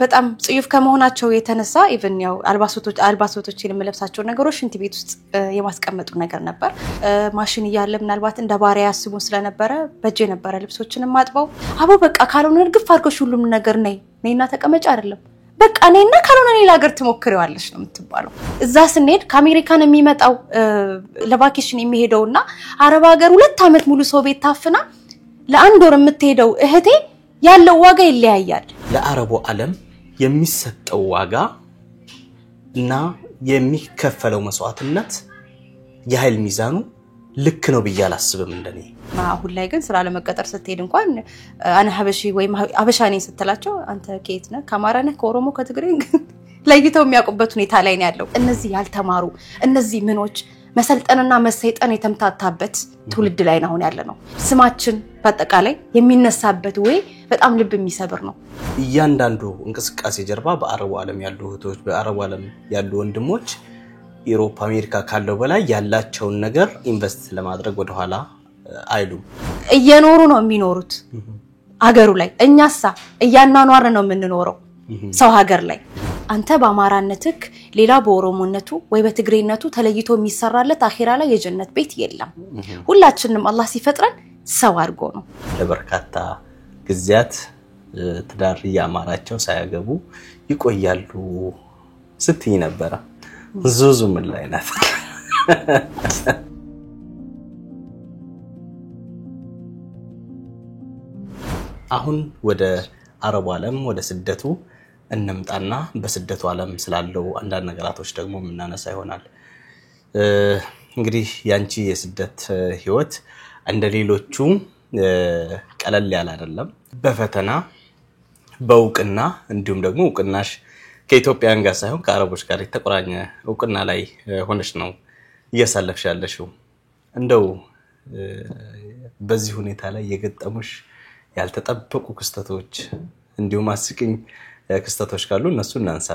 በጣም ጽዩፍ ከመሆናቸው የተነሳ ኢቭን ያው አልባሶቶችን የምለብሳቸው ነገሮች እንት ቤት ውስጥ የማስቀመጡ ነገር ነበር ማሽን ይያለ ምናልባት እንደ ባሪያ ያስቡ ስለነበረ በእጄ ነበር ልብሶችን ማጥበው አቦ በቃ ካልሆነ እርግፍ አድርገሽ ሁሉም ነገር ነይና ተቀመጭ አይደለም በቃ ነይና ካልሆነ ሌላ ሀገር ትሞክሪዋለሽ ነው የምትባለው እዛ ስንሄድ ከአሜሪካን የሚመጣው ለቫኬሽን የሚሄደውና አረብ ሀገር 2 አመት ሙሉ ሰው ቤት ታፍና ለአንድ ወር የምትሄደው እህቴ ያለው ዋጋ ይለያያል ለአረቡ ዓለም የሚሰጠው ዋጋ እና የሚከፈለው መስዋዕትነት የኃይል ሚዛኑ ልክ ነው ብያል አስብም እንደኔ አሁን ላይ ግን ስራ ለመቀጠር ስትሄድ እንኳን አና ሀበሺ ወይ ሀበሻኔ ስትላቸው አንተ ከየት ነህ ከአማራ ነህ ከኦሮሞ ከትግሬ ለይተው የሚያውቁበት ሁኔታ ላይ ነው ያለው እነዚህ ያልተማሩ እነዚህ ምኖች መሰልጠንና መሰይጠን የተምታታበት ትውልድ ላይ ነው ያለነው ስማችን በአጠቃላይ የሚነሳበት ወይ በጣም ልብ የሚሰብር ነው እያንዳንዱ እንቅስቃሴ ጀርባ በአረቡ ዓለም ያሉ እህቶች በአረቡ ዓለም ያሉ ወንድሞች ዩሮፕ አሜሪካ ካለው በላይ ያላቸው ነገር ኢንቨስት ለማድረግ ወደ ኋላ አይሉም እየኖሩ ነው የሚኖሩት አገሩ ላይ እኛሳ እያናኗር ነው የምንኖረው ሰው ሀገር ላይ አንተ በአማራነትክ ሌላ በኦሮሞነቱ ወይ በትግሬነቱ ተለይቶ የሚሰራለት አኺራ ላይ የጀነት ቤት የለም ሁላችንም አላህ ሲፈጥረን ሰው አድርጎ ነው ለበርካታ ግዚያት ትዳር ያማራቸው ሳያገቡ ይቆያሉ ስትይ ነበር ዙዙ ምን ላይ ናት አሁን ወደ አረቡ ዓለም ወደ ስደቱ እንምጣና በስደቱ ዓለም ስላለው አንዳንድ ነገራቶች ደግሞ ምናነሳ ይሆናል እንግዲህ ያንቺ የስደት ህይወት እንደሌሎቹ ቀለል ያለ አይደለም በፈተና በውቅና እንዲሁም ደግሞ ውቅናሽ ከኢትዮጵያን ጋር ሳይሆን ከአረቦች ጋር የተቆራኘ ውቅና ላይ ሆነሽ ነው እያሳለፍሽ ያለሽው እንደው በዚህ ሁኔታ ላይ የገጠሙሽ ያልተጠበቁ ክስተቶች እንዲሁም አስቂኝ ክስተቶች ካሉ እነሱ እናንሳ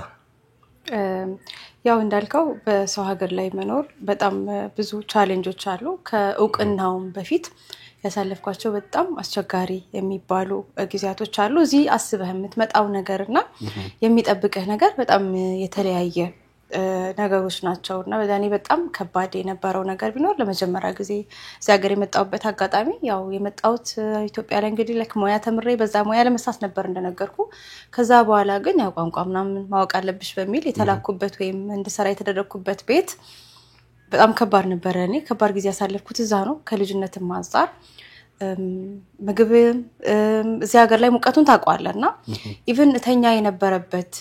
ያው እንዳልከው በሰው ሀገር ላይ መኖር በጣም ብዙ ቻሌንጆች አሉ ከውቅናው በፊት ያሳለፍኳቸው በጣም አስቸጋሪ የሚባሉ ግዚያቶች አሉ እዚህ አስበህ የምትመጣው ነገርና የሚጠብቅህ ነገር በጣም የተለያየ ነገሮች ናቸውና በዛኔ በጣም ከባድ የነበረው ነገር ቢኖር ለመጀመሪያ ጊዜ እዚህ ሀገር የመጣውበት አጋጣሚ ያው የመጣውት ኢትዮጵያ ላይ እንግዲህ ለከሞያ ተምሬ በዛ ሞያ ለመስራት ነበር እንደነገርኩ ከዛ በኋላ ግን ያው ቋንቋ ምናምን ማወቅ አለብሽ በሚል የተላኩበት ወይም እንድሰራ የተደረኩበት ቤት በጣም ከባድ ነበር እኔ ከባድ ጊዜ ያሳለፍኩት እዛ ነው ከልጅነትም አንፃር ምግብ እዚህ ሀገር ላይ ሙቀቱን ታቋለና ኢቭን ተኛ የነበረበት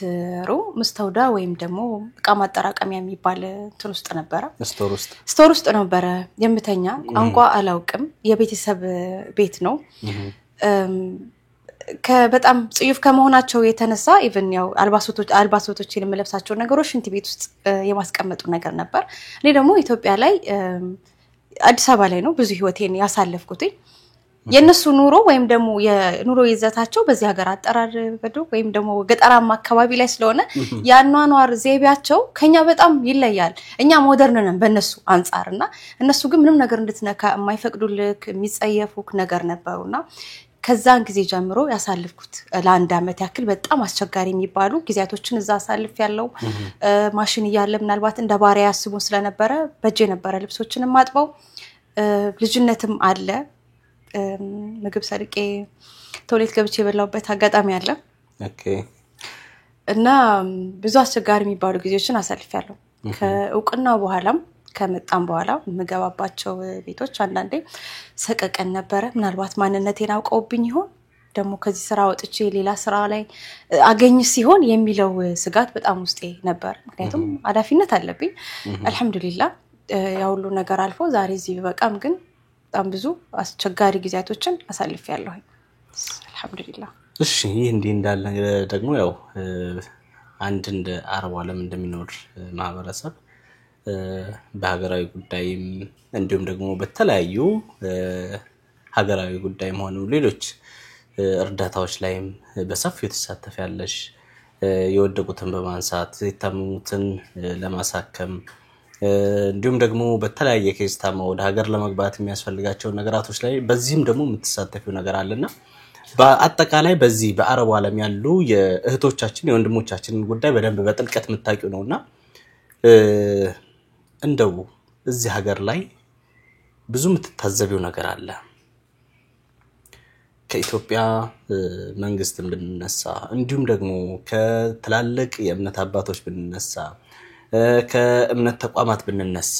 ሩም መስተውዳ ወይም ደግሞ እቃ ማጠራቀሚያ የሚባል እንትን ውስጥ ነበር ስቶር ውስጥ ነበር የምተኛ ቋንቋ አላውቅም የቤተሰብ ቤት ነው ከበጣም ጽዩፍ ከመሆናቸው የተነሳ ኢቭን ያው አልባሶቶችን የምለብሳቸው ነገሮች እንት ቤት ውስጥ የማስቀመጡ ነገር ነበር እኔ ደግሞ ኢትዮጵያ ላይ አዲስ አበባ ላይ ነው ብዙ ህይወቴን ያሳለፍኩት የነሱ ኑሮ ወይም ደግሞ የኑሮ ይዘታቸው በዚህ ሀገር አጠራር በዶ ወይም ደግሞ ገጠራማ አካባቢ ላይ ስለሆነ ያኗኗር ዘይቤያቸው ከኛ በጣም ይለያል እኛ ሞደርን ነን በእነሱ አንፃርና እነሱ ግን ምንም ነገር እንድትነካ የማይፈቅዱልክ የሚጸየፉክ ነገር ነበርና ከዛን ጊዜ ጀምሮ ያሳልፍኩት ለአንድ አመት ያክል በጣም አስቸጋሪ የሚባሉ ግዚያቶችን እዛ አሳልፍ ያለው ማሽን ይያለ ምናልባት እንደ ባሪያ ያስቡ ስለነበረ በእጄ ነበር ልብሶችን ማጥበው ልጅነትም አለ ምግብ ሰርቄ ቶሌት ገብቼ የበላውበት አጋጣሚ አለ ኦኬ እና ብዙ አስቸጋሪ የሚባሉ ጊዜዎችን አሳልፌያለሁ ከውቅናው በኋላም ከመጣም በኋላ ምገባባቸው ቤቶች አንዳንዴ ሰቀቀን ነበር ምናልባት ማንነቴን አውቀውብኝ ይሆን ደግሞ ከዚህ ስራ ወጥቼ ሌላ ስራ ላይ አገኝ ሲሆን የሚለው ስጋት በጣም ውስጤ ነበር ምክንያቱም አዳፊነት አለብኝ አልহামዱሊላህ ያው ሁሉ ነገር አልፎ ዛሬ እዚህ በቃም ግን በጣም ብዙ አስቸጋሪ ግዚያቶችን አሳልፌያለሁ አልহামዱሊላህ እሺ እንዴ እንዳለ ደግሞ ያው አንድ እንደ አረብ ዓለም እንደሚኖር ማህበረሰብ በሀገራዊ ጉዳይም እንዲሁም ደግሞ በተለያዩ ሀገራዊ ጉዳይ መሆኑ ሌሎች እርዳታዎች ላይም በሰፊው ተሳተፊያለሽ የወደቁትን በማንሳት የታመሙትን ለማሳከም እንዲሁም ደግሞ በተለያየ ኬስ ታማ ወደ ሀገር ለመግባት የሚያስፈልጋቸው ነገራቶች ላይ በዚህም ደግሞ የምትሳተፊው ነገር አለና በአጠቃላይ በዚህ በአረቡ ዓለም ያሉ የእህቶቻችን የወንድሞቻችንን ጉዳይ በደንብ በጥልቀት የምታውቂው ነውና እንደው እዚህ ሀገር ላይ ብዙ የምትታዘቢው ነገር አለ ከኢትዮጵያ መንግስት ብንነሳ እንዲሁም ደግሞ ከትላልቅ የእምነት አባቶች ብንነሳ ከእምነት ተቋማት ብንነሳ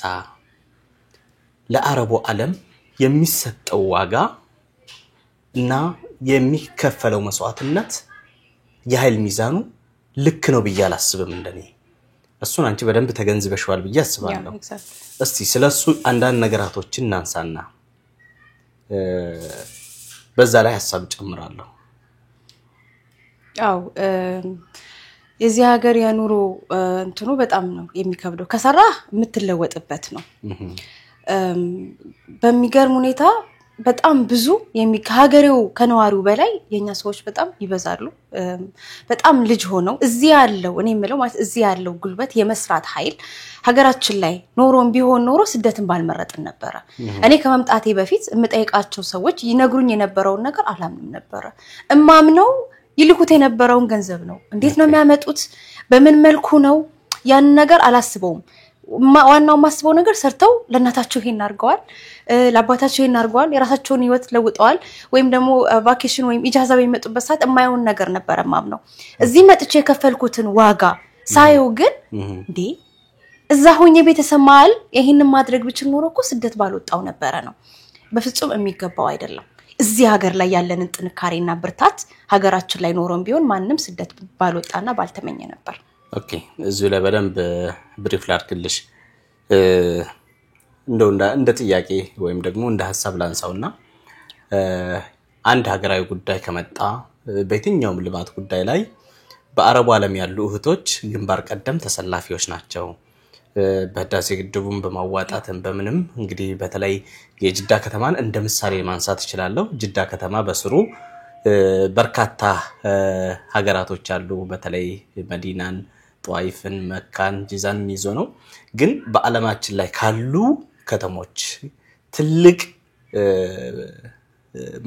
ለአረቡ ዓለም የሚሰጠው ዋጋ እና የሚከፈለው መስዋዕትነት የኃይል ሚዛኑ ልክ ነው ብዬ አላስብም እንደኔ እሱን አንቺ በደንብ ተገንዝበሽዋል ብዬ አስባለሁ እስቲ ስለሱ አንዳንድ ነገራቶችን እናንሳና በዛ ላይ ሐሳብ ጨምራለሁ አው የዚህ ሀገር ያኑሮ እንትኑ በጣም ነው የሚከብደው ከሰራ የምትለወጥበት ነው በሚገርም ሁኔታ በጣም ብዙ ከሀገሬው ከነዋሪው በላይ የኛ ሰዎች በጣም ይበዛሉ በጣም ልጅ ሆነው እዚህ ያለው እኔ የምለው ማለት እዚህ ያለው ጉልበት የመስራት ኃይል ሀገራችን ላይ ኖሮም ቢሆን ኖሮ ስደትን ባልመረጥን ነበር እኔ ከመምጣቴ በፊት የምጠይቃቸው ሰዎች ይነግሩኝ የነበረው ነገር አላምንም ነበር እማምነው ይልኩት የነበረውን ገንዘብ ነው እንዴት ነው የሚያመጡት በምን መልኩ ነው ያን ነገር አላስበውም ዋናው ማስበው ነገር ሰርተው ለናታቸው ይሄን አርገዋል ለአባታቸው ይሄን አርገዋል የራሳቸውን ህይወት ለውጠዋል ወይም ደግሞ ቫኬሽን ወይም ኢጃዛ በሚመጡበት ሰዓት የማይሆን ነገር ነበር ማምነው እዚህ መጥቼ የከፈልኩትን ዋጋ ሳይው ግን እንዴ እዛ ሆኜ ቤተሰማል ይሄን ማድረግ ብቻ ኖሮ እኮ ስደት ባልወጣው ነበር ነው በፍጹም የሚገባው አይደለም እዚህ ሀገር ላይ ያለንን ጥንካሬና ብርታት ሀገራችን ላይ ኖሮም ቢሆን ማንንም ስደት ባልወጣና ባልተመኘ ነበር ኦኬ እዚሁ ላይ በደንብ ብሪፍ ላድርግልሽ እንደ ጥያቄ ወይም ደግሞ እንደ ሐሳብ ላንሳውና አንድ ሀገራዊ ጉዳይ ከመጣ በየትኛውም ልማት ጉዳይ ላይ በአረቡ ዓለም ያሉ እህቶች ግንባር ቀደም ተሰላፊዎች ናቸው በህዳሴ ግድቡን በማዋጣትም በምንም እንግዲህ በተለይ የጅዳ ከተማን እንደ ምሳሌ ማንሳት ይችላልው ጅዳ ከተማ በስሩ በርካታ ሀገራቶች አሉ በተለይ መዲናን ጧይፍን መካን ጂዛንን ይዞ ነው ግን በአለማችን ላይ ካሉ ከተሞች ትልቅ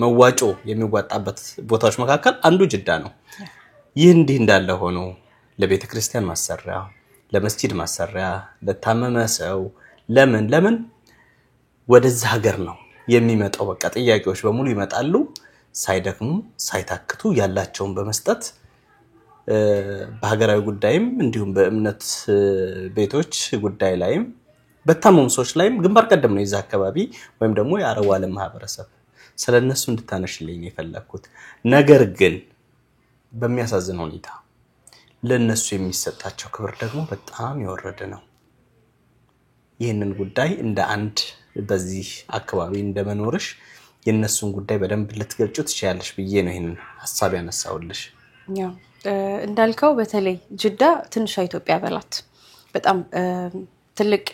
መዋጮ የሚዋጣበት ቦታዎች መካከል አንዱ ጅዳ ነው ይህ እንዲህ እንዳለ ሆኖ ለቤተክርስቲያን ማሰሪያ ለመስጂድ ማሰሪያ ለታመመ ሰው ለምን ወደዛ ሀገር ነው የሚመጣው በቃ ጥያቄዎች በሙሉ ይመጣሉ ሳይደክሙ ሳይታክቱ ያላቸውን በመስጠት በሀገራዊ ጉዳይም እንዲሁም በእምነት ቤቶች ጉዳይ ላይም በታመሙ ሰዎች ላይም ግንባር ቀደም ነው ይዛ አካባቢ ወይም ደግሞ የአረቡ ዓለም ማህበረሰብ ስለነሱ እንድታነሽልኝ የፈለኩት ነገር ግን በሚያሳዝን ሁኔታ ለነሱ የሚሰጣቸው ክብር ደግሞ በጣም ይወረደ ነው ይሄንን ጉዳይ እንደ አንድ በዚህ አካባቢ እንደመኖርሽ የነሱን ጉዳይ በደንብ ልትገልጹት ይችላልሽ ብዬ ነው ይሄንን ሐሳብ ያነሳውልሽ ያው እንዳልከው በተለይ ጅዳ ትንሽ ኢትዮጵያ በላት በጣም ትልቅ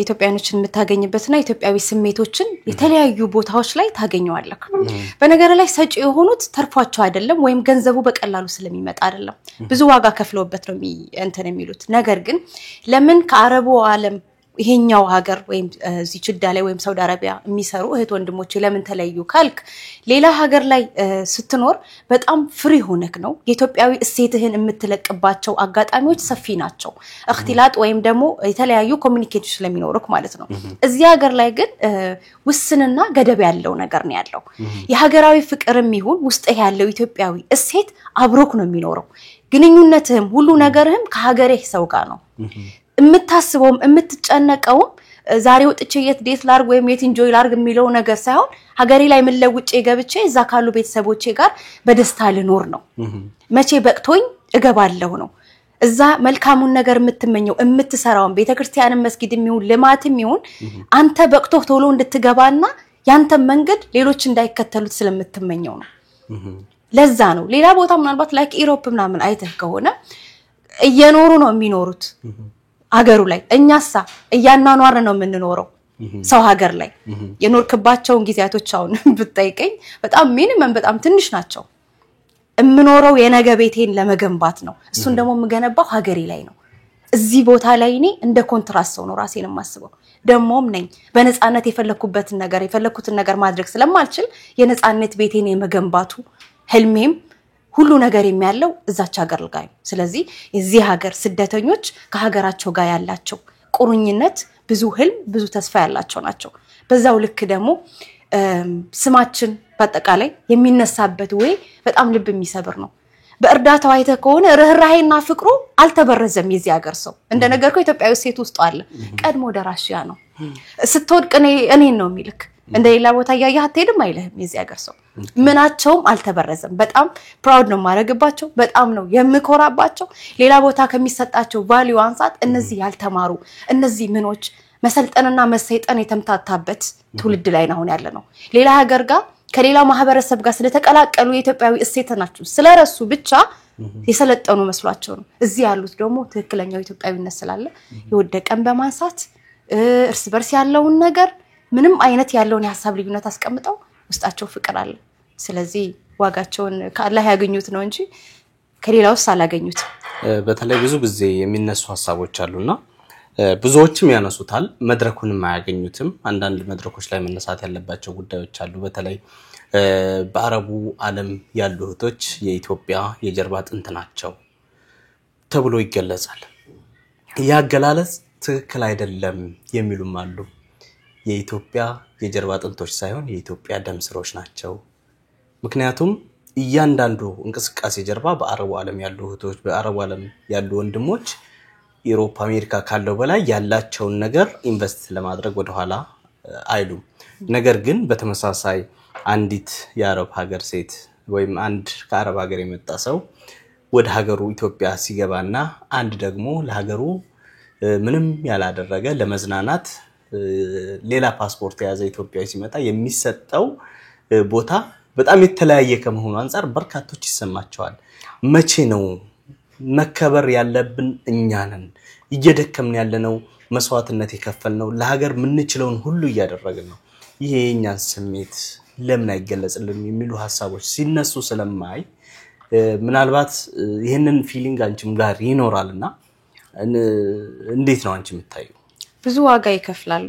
ኢትዮጵያኖችን የምታገኝበትና ኢትዮጵያዊ ስሜቶችን የተለያዩ ቦታዎች ላይ ታገኘዋለህ በነገር ላይ ሰጪ የሆኑት ተርፏቸው አይደለም ወይም ገንዘቡ በቀላሉ ስለሚመጣ አይደለም ብዙ ዋጋ ከፍለውበት ነው እንትን የሚሉት ነገር ግን ለምን ከአረቡ ዓለም ይሄኛው ሀገር ወይም እዚህ ጅዳ ላይ ወይም ሳውዲ አረቢያ የሚሰሩ እህት ወንድሞች ለምን ተለዩ ካልክ ሌላ ሀገር ላይ ስትኖር በጣም ፍሪ ሆነክ ነው የኢትዮጵያዊ እሴትህን የምትለቅባቸው አጋጣሚዎች ሰፊ ናቸው እክትላጥ ወይም ደግሞ የተለያዩ ኮሙኒኬሽን ስለሚኖርክ ማለት ነው እዚህ ሀገር ላይ ግን ውስንና ገደብ ያለው ነገር ነው ያለው የሀገራዊ ፍቅርም ይሁን ውስጥ ያለው ኢትዮጵያዊ እሴት አብሮክ ነው የሚኖረው ግንኙነትህም ሁሉ ነገርህም ከሀገሬ ሰው ጋር ነው የምታስበውም የምትጨነቀውም ዛሬ ወጥቼ የት ዴት ላርግ ወይም የት ኢንጆይ ላርግ የሚለው ነገር ሳይሆን ሀገሬ ላይ ምን ለውጬ ገብቼ እዛ ካሉ ቤተሰቦቼ ጋር በደስታ ልኖር ነው መቼ በቅቶኝ እገባለሁ ነው እዛ መልካሙን ነገር የምትመኘው የምትሰራው ቤተክርስቲያንም መስጊድም ይሁን ልማትም ይሁን አንተ በቅቶ ቶሎ እንድትገባና ያንተ መንገድ ሌሎች እንዳይከተሉት ስለምትመኘው ነው ለዛ ነው ሌላ ቦታ ምናልባት ላይክ ኢሮፕ ምናምን አይተህ ከሆነ እየኖሩ ነው የሚኖሩት ሀገሩ ላይ እኛሳ እያናኗር ነው የምንኖረው ሰው ሀገር ላይ የኖርክባቸው ጊዜያቶች አሁን ብትጠይቀኝ በጣም ሚኒመም በጣም ትንሽ ናቸው እምኖረው የነገ ቤቴን ለመገንባት ነው እሱን ደግሞ የምገነባው ሀገሬ ላይ ነው እዚህ ቦታ ላይ እኔ እንደ ኮንትራስት ነው ራሴን ማስበው ደሞም ነኝ በነፃነት የፈለኩትን ነገር ማድረግ ስለማልችል የነፃነት ቤቴን የመገንባቱ ህልሜም ሁሉ ነገር የሚያለው እዛች ሀገር ላይ ስለዚህ የዚህ ሀገር ስደተኞች ከሀገራቸው ጋር ያላቸው ቁርኝነት ብዙ ህልም ብዙ ተስፋ ያላቸው ናቸው በዛው ልክ ደግሞ ስማችን በአጠቃላይ የሚነሳበት ወይ በጣም ልብ የሚሰብር ነው በእርዳታው አይተ ከሆነ ርህራሄና ፍቅሩ አልተበረዘም የዚህ ሀገር ሰው እንደነገርኩ ኢትዮጵያዊ ሴት ውስጥ አለ ቀድሞ ደራሽያ ነው ስትወድቅ እኔን ነው የሚልክ እንደሌላ ቦታ ያያህ አትሄድም አይልህም የዚህ ሀገር ሰው ምናቸውም አልተበረዘም በጣም ፕራውድ ነው ማረግባቸው በጣም ነው የምኮራባቸው ሌላ ቦታ ከሚሰጣቸው ቫልዩ አንሳት እነዚህ ያልተማሩ እነዚህ ምኖች መሰልጠንና መሰይጠን የተምታታበት ትውልድ ላይ ነው ያለ ነው ሌላ ሀገር ጋር ከሌላ ማህበረሰብ ጋር ስለተቀላቀሉ የኢትዮጵያዊ እሴት ናቸው ስለረሱ ብቻ የሰለጠኑ መስሏቸው ነው እዚህ ያሉት ደግሞ ትክክለኛው ኢትዮጵያዊነት ስላለ ይወደቀን በማንሳት እርስ በርስ ያለውን ነገር ምንም አይነት ያለውን የሐሳብ ልዩነት አስቀምጠው ውስጣቸው ፍቅር አለ ስለዚህ ዋጋቸውን ከአላህ ያገኙት ነው እንጂ ከሌላውስ አላገኙት በተለይ ብዙ ጊዜ የሚነሱ ሐሳቦች አሉና ብዙዎችም ያነሱታል መድረኩንም ማያገኙትም አንዳንድ መድረኮች ላይ መነሳት ያለባቸው ጉዳዮች አሉ በተለይ በአረቡ ዓለም ያሉ እህቶች የኢትዮጵያ የጀርባ አጥንት ናቸው ተብሎ ይገለጻል ያገላለጽ ትክክል አይደለም የሚሉም አሉ የኢትዮጵያ የጀርባ አጥንቶች ሳይሆን የኢትዮጵያ ደም ስሮች ናቸው ምክንያቱም እያንዳንዱ እንቅስቃሴ ጀርባ በአረቡ ዓለም ያሉ እህቶች በአረቡ ዓለም ያሉ ወንድሞች ዩሮፕ አሜሪካ ካለው በላይ ያላቸው ነገር ኢንቨስት ለማድረግ ወደ ኋላ አይሉም ነገር ግን በተመሳሳይ አንዲት የአረብ ሀገር ሴት ወይም አንድ ከአረብ ሀገር የመጣ ሰው ወደ ሀገሩ ኢትዮጵያ ሲገባና አንድ ደግሞ ለሀገሩ ምንም ያላደረገ ለመዝናናት ሌላ ፓስፖርት የያዘ ኢትዮጵያዊ ሲመጣ የሚሰጠው ቦታ በጣም የተለያየ ከመሆኑ አንፃር በርካቶች ይሰማቸዋል መቼ ነው መከበር ያለብን እኛ ነን እየደከምን ያለነው መስዋዕትነት የከፈልነው ለሀገር ምንችለውን ሁሉ እያደረግን ነው ይሄ የኛን ስሜት ለምን አይገለጽልንም የሚሉ ሐሳቦች ሲነሱ ስለማይ ምናልባት ይሄንን ፊሊንግ አንቺም ጋር ይኖራልና እንዴት ነው አንቺ የምታዩ ብዙ ዋጋ ይከፍላሉ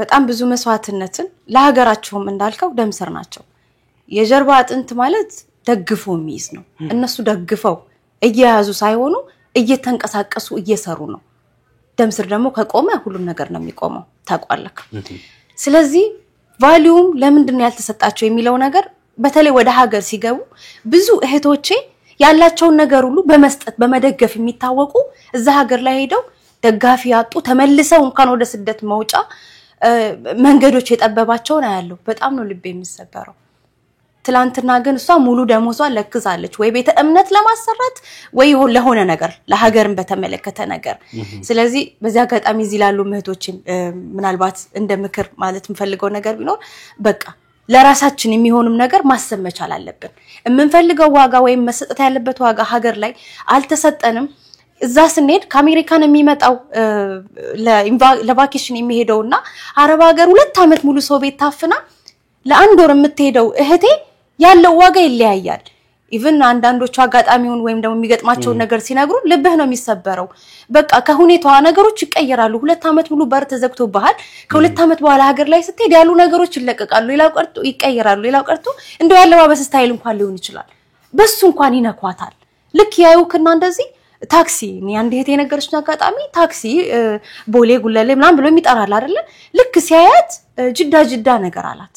በጣም ብዙ መስዋዕትነትን ለሀገራቸውም እንዳልከው ደምስር ናቸው የጀርባ አጥንት ማለት ደግፎ የሚይዝ ነው እነሱ ደግፈው እየያዙ ሳይሆኑ እየተንቀሳቀሱ እየሰሩ ነው ደምስር ደግሞ ከቆመ ሁሉም ነገር ነው የሚቆመው ታቋለክ ስለዚህ ቫልዩም ለምንድነው ያልተሰጣቸው የሚለው ነገር በተለይ ወደ ሀገር ሲገቡ ብዙ እህቶቼ ያላቸውን ነገር ሁሉ በመስጠት በመደገፍ የሚታወቁ እዛ ሀገር ላይ ሄደው ደጋፊ ያጡ ተመልሰው እንኳን ወደ ስደት መውጫ መንገዶች የጠበባቸው ነው ያለው በጣም ነው ልብ የሚሰበረው ትላንትና ግን እሷ ሙሉ ደሞዟን ለክዛለች ወይ ቤተ እምነት ለማሰራት ወይ ለሆነ ነገር ለሀገርን በተመለከተ ነገር ስለዚህ በዚያ አጋጣሚ ይላሉ ምህቶችን ምናልባት እንደ ምክር ማለት እንፈልገው ነገር ቢኖር በቃ ለራሳችን የሚሆንም ነገር ማሰብ መቻል አለብን የምንፈልገው ዋጋ ወይ መስጠት ያለበት ዋጋ ሀገር ላይ አልተሰጠንም እዛ ስንሄድ ከአሜሪካን የሚመጣው ለቫኬሽን የሚሄደውና አረብ ሀገር 2 አመት ሙሉ ሰው ቤት ታፍና ለአንድ ወር የምትሄደው እህቴ ያለው ዋጋ ይለያያል ኢቭን አንዳንዶቹ አጋጣሚውን ወይም ደግሞ የሚገጥማቸው ነገር ሲነግሩ ልብህ ነው የሚሰበረው በቃ ከሁኔታው ነገሮች ይቀየራሉ 2 አመት ሙሉ በር ተዘግቶብሃል ከ2 አመት በኋላ ሀገር ላይ ስትሄድ ያሉ ነገሮች ይለቀቃሉ ሌላው ቀርቶ ይቀየራሉ ሌላው ቀርቶ እንደው ያለባበስ ስታይል እንኳን ሊሆን ይችላል በሱ እንኳን ይነኳታል ልክ ያዩክና እንደዚህ ታክሲ እኔ አንድ እህቴ ነገርሽና አጋጣሚ ታክሲ ቦሌ ጉለሌ ምናምን ብሎ የሚጠራል አይደለ ልክ ሲያያት ጅዳ ነገር አላት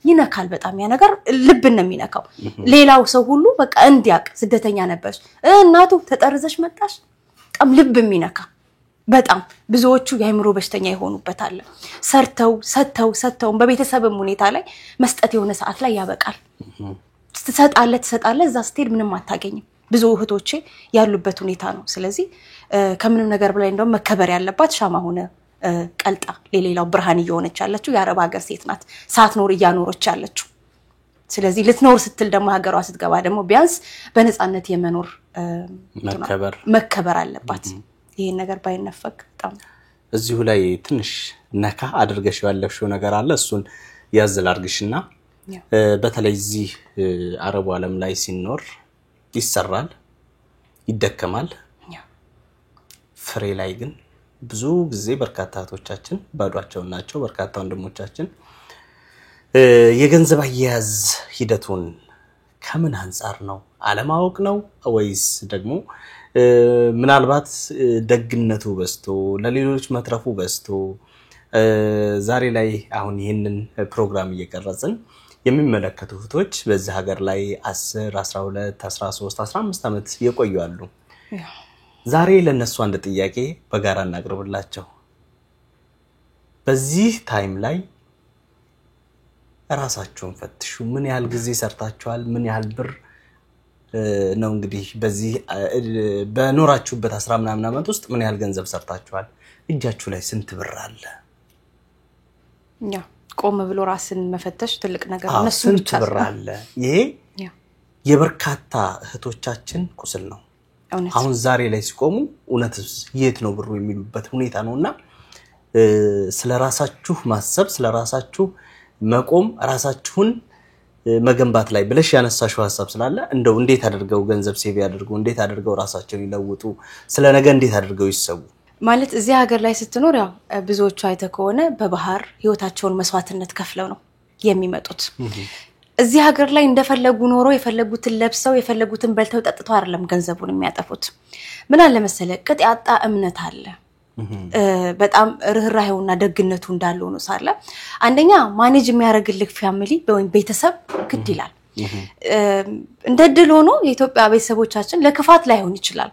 ይነካል በጣም ያ ነገር ልብን ነው የሚነካው ሌላው ሰው ሁሉ በቃ እንዲያቅ ስደተኛ ነበርሽ እናቱ ተጠርዘሽ መጣሽ በጣም ልብ የሚነካ በጣም ብዙዎቹ የአይምሮ በሽተኛ ይሆኑበት አለ ሰተው በቤተሰብም ሁኔታ ላይ መስጠት የሆነ ሰዓት ላይ ያበቃል ትሰጣለህ እዛ ስትሄድ ምንም አታገኝም ብዙ እህቶቼ ያሉበት ሁኔታ ነው ስለዚህ ከምንም ነገር በላይ እንደው መከበር ያለባት ሻማ ሆነ ቀልጣ ለሌላው ብርሃን እየሆነች ያለችው የአረብ ሀገር ሴት ናት ሳትኖር እያኖረች ያለችው ስለዚህ ልትኖር ስትል ደግሞ ሀገሯ ስትገባ ደግሞ ቢያንስ በነፃነት የመኖር መከበር አለባት ይሄን ነገር ባይነፈቅ በጣም እዚሁ ላይ ትንሽ ነካ አድርገሽ ያለሽው ነገር አለ እሱን ያዝል አርግሽና በተለይ እዚህ አረቡ ዓለም ላይ ሲኖር ይሰራል ይደከማል ፍሬ ላይ ግን ብዙ ጊዜ በርካታ እህቶቻችን ባዷቸውን ናቸው። በርካታ ወንድሞቻችን የገንዘብ አያያዝ ሂደቱን ከምን አንፃር ነው? አለማወቅ ነው ወይስ ደግሞ ምናልባት ደግነቱ በዝቶ ለሌሎች መትረፉ በዝቶ ዛሬ ላይ አሁን ይሄንን ፕሮግራም እየቀረጽን የሚመለከቱ እህቶች በዚህ ሀገር ላይ 10 12 13 15 ዓመት የቆዩ አሉ። ዛሬ ለነሱ አንድ ጥያቄ በጋራ እናቅርብላቸው። በዚህ ታይም ላይ ራሳችሁን ፈትሹ። ምን ያህል ጊዜ ሰርታችኋል? ምን ያህል ብር ነው እንግዲህ በዚህ በኖራችሁበት 10 ምናምን ዓመት ውስጥ ምን ያህል ገንዘብ ሰርታችኋል? እጃችሁ ላይ ስንት ብር አለ? ቆም ብሎ ራስን መፈተሽ ትልቅ ነገር ነው። እነሱ ስንት ብር አለ? ይሄ የበርካታ እህቶቻችን ቁስል ነው። አሁን ዛሬ ላይ ሲቆሙ እውነትስ የት ነው ብሩ የሚሉበት ሁኔታ ነውና ስለራሳችሁ ማሰብ ስለራሳችሁ መቆም ራሳችሁን መገንባት ላይ ብለሽ ያነሳሽው ሐሳብ ስላለ እንደው እንዴት አድርገው ገንዘብ ሴቭ ያድርጉ እንዴት አድርገው ራሳቸውን ይለውጡ ስለ ነገ እንዴት አድርገው ይሰቡ ማለት እዚህ ሀገር ላይ ስትኖር ያው ብዙዎቹ አይተ ከሆነ በባህር ህይወታቸውን መስዋዕትነት ከፍለው ነው የሚመጡት። እዚህ ሀገር ላይ እንደፈለጉ ኖሮ የፈለጉትን ለብሰው የፈለጉትን በልተው ጠጥተው አይደለም ገንዘቡን የሚያጠፉት። ምን አለ መሰለ ቅጥ ያጣ እምነት አለ። በጣም ርህራሄውና ደግነቱ እንዳለው ነው ሳለ አንደኛ ማኔጅ የሚያደርግልክ ፋሚሊ ወይም ቤተሰብ ግድ ይላል። እንደድል ሆኖ የኢትዮጵያ ቤተሰቦቻችን ለክፋት ላይሆን ይችላል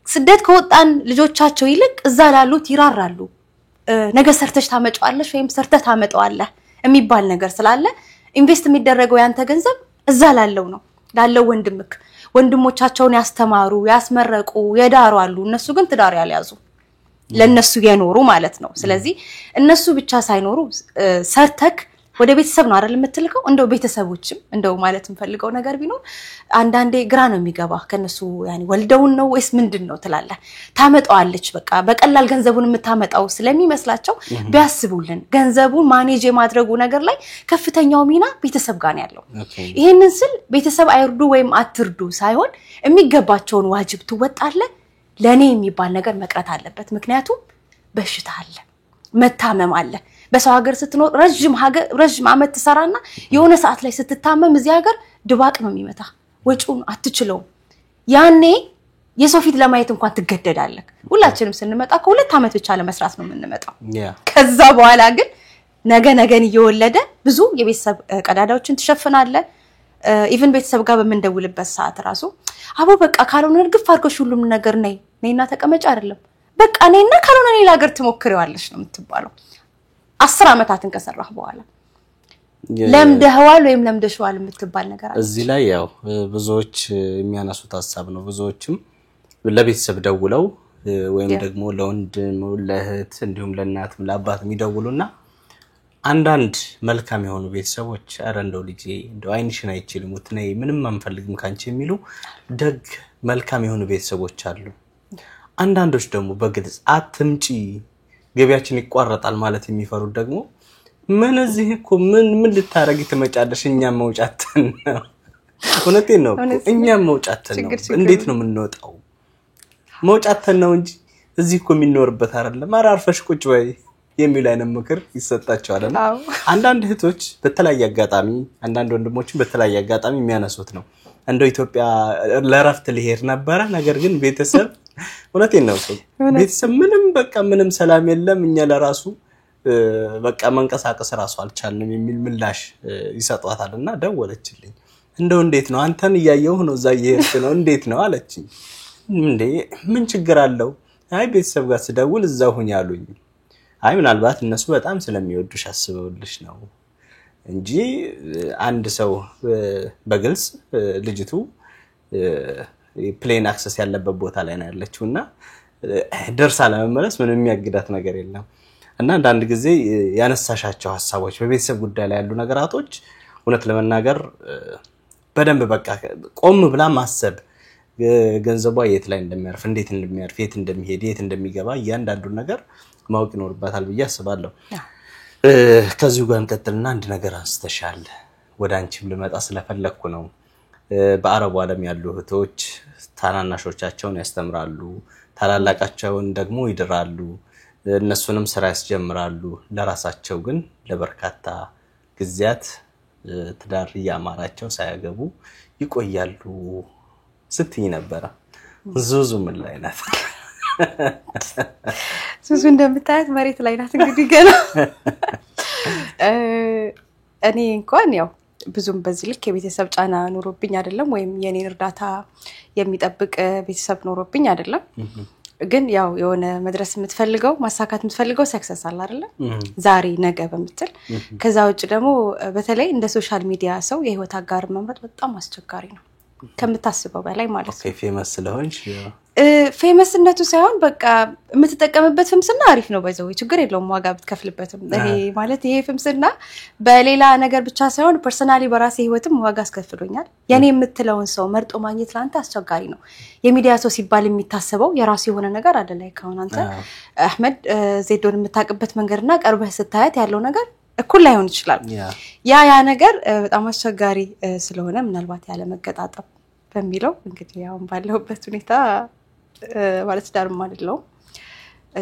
ስደት ከወጣን ልጆቻቸው ይልቅ እዛ ላሉት ይራራሉ። ነገ ሰርተሽ ታመጫዋለሽ ወይም ሰርተህ ታመጣዋለህ የሚባል ነገር ስላለ ኢንቨስት የሚደረገው ያንተ ገንዘብ እዛ ላለው ነው ላለው ወንድሞቻቸውን ያስተማሩ ያስመረቁ የዳሩ አሉ። እነሱ ግን ትዳር ያልያዙ ለነሱ የኖሩ ማለት ነው። ስለዚህ እነሱ ብቻ ሳይኖሩ ሰርተክ ወደ ቤተሰብ ነው አይደል የምትልከው? እንደው ቤተሰቦችም እንደው ማለት እንፈልገው ነገር ቢኖር አንዳንዴ ግራ ነው የሚገባ ከነሱ ያኒ ወልደውን ነው ወይስ ምንድነው ትላለህ። ታመጣዋለች በቃ በቀላል ገንዘቡን የምታመጣው ስለሚመስላቸው ቢያስቡልን ገንዘቡን ማኔጅ የማድረጉ ነገር ላይ ከፍተኛው ሚና ቤተሰብ ጋር ነው ያለው። ይሄንን ስል ቤተሰብ አይርዱ ወይም አትርዱ ሳይሆን የሚገባቸውን ዋጅብ ትወጣለ ለኔ የሚባል ነገር መቅረት አለበት። ምክንያቱም በሽታ አለ መታመም አለ። በሰው ሀገር ስትኖር ረጅም አመት ተሰራና የሆነ ሰዓት ላይ ስትታመም እዚህ ሀገር ድባቅ ነው የሚመታ ወጪውን አትችለው። ያኔ የሰው ፊት ለማየት እንኳን ትገደዳለህ። ሁላችንም ስንመጣ ከ2 አመት ብቻ ለመስራት ነው የምንመጣው። ከዛ በኋላ ግን ነገን እየወለደ ብዙ የቤተሰብ ቀዳዳዎችን ትሸፍናለ። ኢቭን ቤተሰብ ጋር በመንደውልበት ሰዓት ራሱ አቦ በቃ ካልሆነ እርግፍ አድርገሽ ሁሉም ነገር ነይና ተቀመጭ አይደለም በቃ ነይና ካልሆነ ሌላ ሀገር ትሞክሪዋለሽ ነው የምትባለው። 10 አመታትን ከሰራህ በኋላ ለምደህዋል ወይም ለምደሽዋል የምትባል ነገር አለ። እዚህ ላይ ያው ብዙዎች የሚያነሱት ሐሳብ ነው። ብዙዎችም ለቤተሰብ ደውለው ወይም ደግሞ ለወንድም ለእህት እንዲሁም ለእናትም ለአባትም ይደውሉና አንዳንድ መልካም የሆኑ ቤተሰቦች አረ እንደው ልጄ እንደው አይንሽን አይችልም ወትነይ ምንም አንፈልግም ካንቺ የሚሉ ደግ መልካም የሆኑ ቤተሰቦች አሉ። አንዳንዶች ደግሞ በግልጽ አትምጪ ገቢያችን ይቋረጣል ማለት የሚፈሩት ደግሞ ምን እዚህ እኮ ምን ልታረጊ ተመጫለሽ እኛም መውጫተን ነው። እውነቴን ነው እኛም መውጫተን ነው። እንዴት ነው የምንወጣው? መውጫተን ነው እንጂ እዚህ እኮ የሚኖርበት አይደለም። አራርፈሽ ቁጭ በይ የሚል አይነት ምክር ይሰጣቸዋልና አንዳንድ እህቶች በተለያየ አጋጣሚ አንዳንድ ወንድሞችን በተለያየ አጋጣሚ የሚያነሱት ነው። እንደው ኢትዮጵያ ለረፍት ሊሄድ ነበር ነገር ግን ቤተሰብ እውነቴን ነው ቤተሰብ ምንም ሰላም የለም እኛ ለራሱ በቃ መንቀሳቀስ ራሱ አልቻልንም የሚል ምላሽ ይሰጧታልና ደወለችልኝ። እንደው እንዴት ነው አንተን ያያየው ነው እዛ ይሄርክ ነው እንዴት ነው አለችኝ። እንዴ ምን ችግር አለው? አይ ቤተሰብ ጋር ስደውል እዛው ሁኝ አሉኝ። አይ ምናልባት እነሱ በጣም ስለሚወዱሽ አስበውልሽ ነው እንጂ አንድ ሰው በግልጽ ልጅቱ ፕሌን አክሰስ ያለበት ቦታ ላይ ነው ያለችውና ደርሳ ለመመለስ ምንም የሚያግዳት ነገር የለም። እና አንዳንድ ጊዜ ያነሳሻቸው ሐሳቦች በቤተሰብ ጉዳይ ላይ ያሉ ነገራቶች እውነት ለመናገር በደንብ በቃ ቆም ብላ ማሰብ ገንዘቧ የት ላይ እንደሚያርፍ እንዴት እንደሚያርፍ የት እንደሚሄድ የት እንደሚገባ እያንዳንዱ ነገር ማወቅ ይኖርባታል ብዬ አስባለሁ። ከዚሁ ጋር እንቀጥልና አንድ ነገር አንስተሻል ወደ አንቺም ልመጣ ስለፈለኩ ነው። በአረቡ ዓለም ያሉ እህቶች ታናናሾቻቸውን ያስተምራሉ ታላላቃቸውን ደግሞ ይድራሉ እነሱንም ስራ ያስጀምራሉ ለራሳቸው ግን ለበርካታ ግዚያት ትዳር ያማራቸው ሳያገቡ ይቆያሉ ስትይ ነበር ዙዙ ምን ላይ ናት ዙዙ እንደምታያት መሬት ላይ ናት እንግዲህ ገና እኔ እንኳን ያው ብዙም በዚህ ልክ የቤተሰብ ጫና ኑሮብኝ አይደለም ወይም የኔን እርዳታ የሚጠብቅ ቤተሰብ ኑሮብኝ አይደለም ግን ያው የሆነ መድረስ የምትፈልገው ማሳካት የምትፈልገው ሰክሰስ አለ አይደለ ዛሬ ነገ በመጥል ከዛ ውጭ ደግሞ በተለይ እንደ ሶሻል ሚዲያ ሰው የህይወት አጋር መምረጥ በጣም አስቸጋሪ ነው ከምታስበው በላይ ማለት ነው ፌመስ ስለሆንሽ ፌመስነቱ ሳይሆን በቃ የምትጠቀምበት ፍምስና አሪፍ ነው ባይዘው ችግር የለውም ዋጋ ብትከፍልበትም ይሄ ማለት ይሄ ፍምስና በሌላ ነገር ብቻ ሳይሆን ፐርሰናሊ በራሴ ህይወትም ዋጋ አስከፍሎኛል የኔ የምትለውን ሰው መርጦ ማግኘት ላንተ አስቸጋሪ ነው የሚዲያ ሰው ሲባል የሚታሰበው የራሱ የሆነ ነገር አይደለ ካሁን አንተ አህመድ ዜዶን የምታቀበት መንገርና ቀርበህ ስታያት ያለው ነገር እኩል ላይሆን ይችላል ያ ነገር በጣም አስቸጋሪ ስለሆነ ምናልባት ያለ መገጣጣም በሚለው እንግዲህ ያው ባለውበት ሁኔታ ማለት ዳርም አይደለም